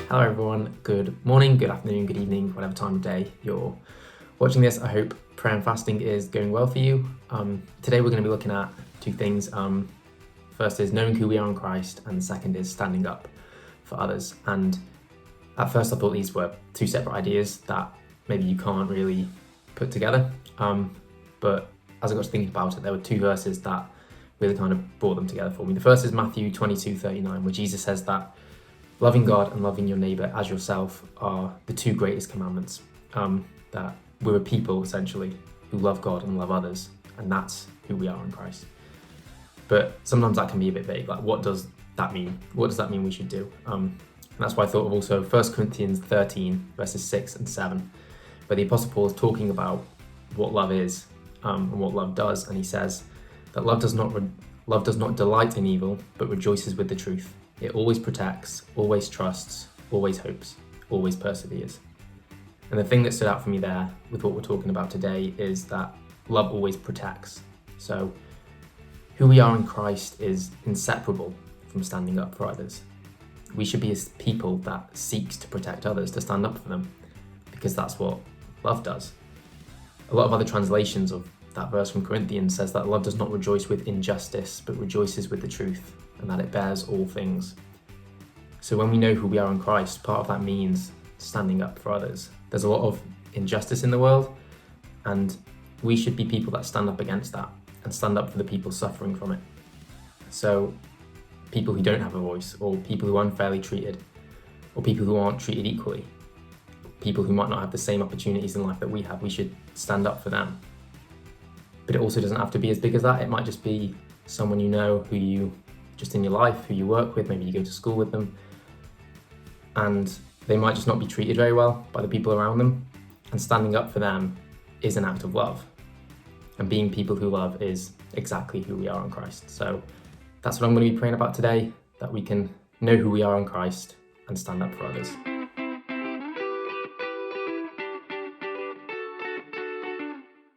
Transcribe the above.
Hello everyone, good morning, good afternoon, good evening, whatever time of day you're watching this. I hope prayer and fasting is going well for you. Today we're going to be looking at two things. First is knowing who we are in Christ, and the second is standing up for others. And at first I thought these were two separate ideas that maybe you can't really put together. But as I got to thinking about it, there were two verses that really kind of brought them together for me. The first is Matthew 22:39, where Jesus says that loving God and loving your neighbour as yourself are the two greatest commandments. That we're a people, essentially, who love God and love others, and that's who we are in Christ. But sometimes that can be a bit vague, like what does that mean? What does that mean we should do? And that's why I thought of also 1 Corinthians 13, verses 6 and 7, where the Apostle Paul is talking about what love is and what love does, and he says that love does not delight in evil, but rejoices with the truth. It always protects, always trusts, always hopes, always perseveres. And the thing that stood out for me there with what we're talking about today is that love always protects. So who we are in Christ is inseparable from standing up for others. We should be a people that seeks to protect others, to stand up for them, because that's what love does. A lot of other translations of that verse from Corinthians says that love does not rejoice with injustice, but rejoices with the truth, and that it bears all things. So when we know who we are in Christ, part of that means standing up for others. There's a lot of injustice in the world, and we should be people that stand up against that and stand up for the people suffering from it. So people who don't have a voice, or people who are unfairly treated, or people who aren't treated equally, people who might not have the same opportunities in life that we have, we should stand up for them. But it also doesn't have to be as big as that. It might just be someone you know, who you just in your life, who you work with, maybe you go to school with them, and they might just not be treated very well by the people around them, and standing up for them is an act of love. And being people who love is exactly who we are in Christ. So that's what I'm going to be praying about today, that we can know who we are in Christ and stand up for others.